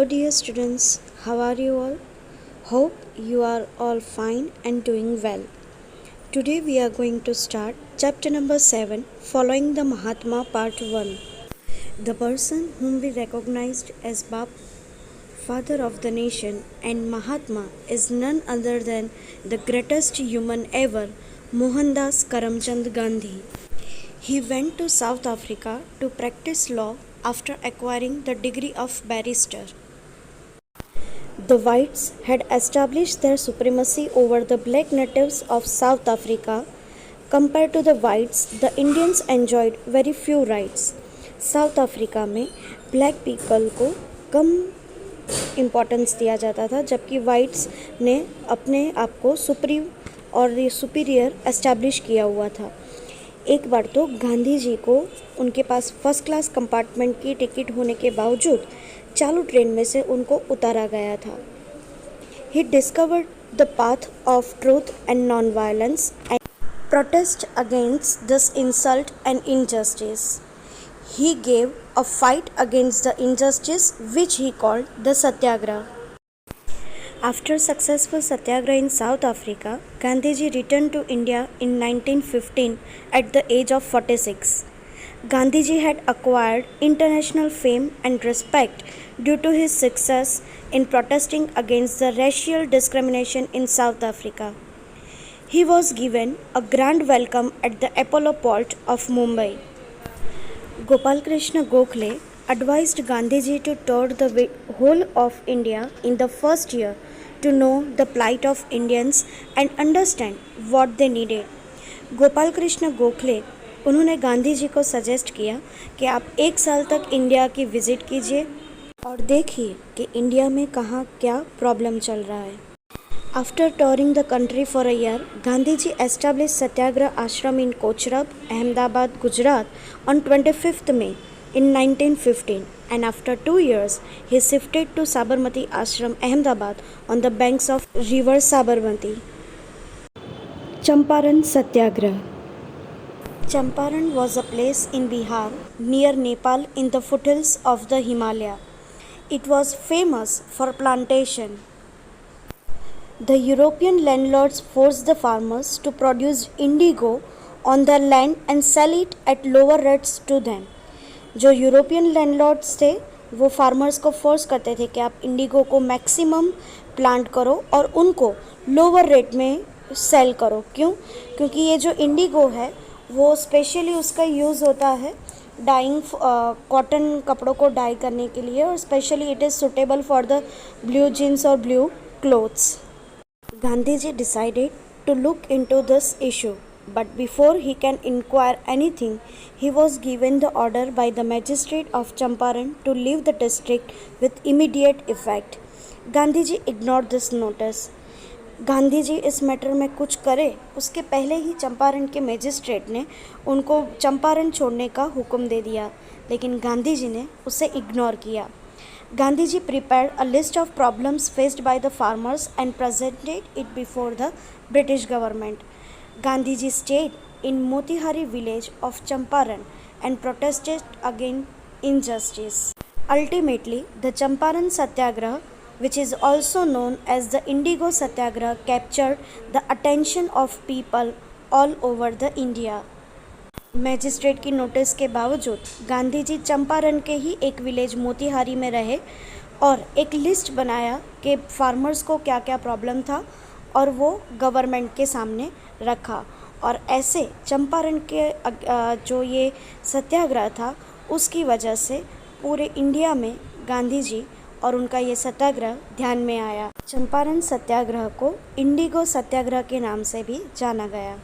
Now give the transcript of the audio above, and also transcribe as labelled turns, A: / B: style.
A: dear students, how are you all? Hope you are all fine and doing well. Today we are going to start chapter number 7, Following the Mahatma Part 1. The person whom we recognized as Bap, father of the nation, and Mahatma is none other than the greatest human ever, Mohandas Karamchand Gandhi. He went to South Africa to practice law after acquiring the degree of barrister. The whites had established their supremacy over the black natives of South Africa. Compared to the whites, the Indians enjoyed very few rights. South Africa में black people को कम importance दिया जाता था, जबकि whites ने अपने आप को सुप्रीम और सुपीरियर एस्टैब्लिश किया हुआ था। एक बार तो गांधी जी को उनके पास फर्स्ट क्लास कंपार्टमेंट की टिकट होने के बावजूद चालू ट्रेन में से उनको उतारा गया था। He discovered the path of truth and non-violence and protest against this insult and injustice. He gave a fight against the injustice which he called the Satyagraha. After successful satyagraha in South Africa, Gandhiji returned to India in 1915 at the age of 46. Gandhiji had acquired international fame and respect due to his success in protesting against the racial discrimination in South Africa. He was given a grand welcome at the Apollo Port of Mumbai. Gopal Krishna Gokhale advised Gandhiji to tour the whole of India in the first year to know the plight of Indians and understand what they needed. Gopal Krishna Gokhale उन्होंने गांधी जी को suggest किया कि आप एक साल तक India की visit कीजिए और देखिए कि इंडिया में कहाँ क्या प्रॉब्लम चल रहा है। After touring the country for a year, Gandhiji established Satyagraha Ashram in Kochrab, Ahmedabad, Gujarat on 25th May in 1915, and after 2 years, he shifted to Sabarmati Ashram, Ahmedabad on the banks of river Sabarmati. Champaran Satyagraha. Champaran was a place in Bihar near Nepal in the foothills of the Himalaya. It was famous for plantation. The European landlords forced the farmers to produce indigo on their land and sell it at lower rates to them. जो European landlords थे वो farmers को force करते थे कि आप Indigo को maximum plant करो और उनको लोअर रेट में सेल करो। क्यों? क्योंकि ये जो इंडिगो है वो स्पेशली उसका यूज़ होता है डाइंग कॉटन कपड़ों को डाई करने के लिए, और specially it is suitable for the blue jeans और blue clothes. Gandhiji decided to look into this issue, but before he can inquire anything, he was given the order by the magistrate of Champaran to leave the district with immediate effect. Gandhiji ignored this notice. Gandhiji इस matter में कुछ करे उसके पहले ही चंपारण के magistrate ने उनको चंपारण छोड़ने का हुक्म दे दिया, लेकिन गांधीजी ने उसे इग्नोर किया. Gandhiji prepared a list of problems faced by the farmers and presented it before the British government. Gandhiji stayed in Motihari village of Champaran and protested against injustice. Ultimately, the Champaran Satyagraha, which is also known as the Indigo Satyagraha, captured the attention of people all over the India. Magistrate की notice के बावजूद गांधीजी चंपारण के ही एक village Motihari में रहे और एक list बनाया कि फार्मर्स को क्या क्या प्रॉब्लम था और वो गवर्नमेंट के सामने रखा, और ऐसे चंपारण के जो ये सत्याग्रह था उसकी वजह से पूरे इंडिया में गांधीजी और उनका ये सत्याग्रह ध्यान में आया. चंपारण सत्याग्रह को इंडिगो सत्याग्रह के नाम से भी जाना गया.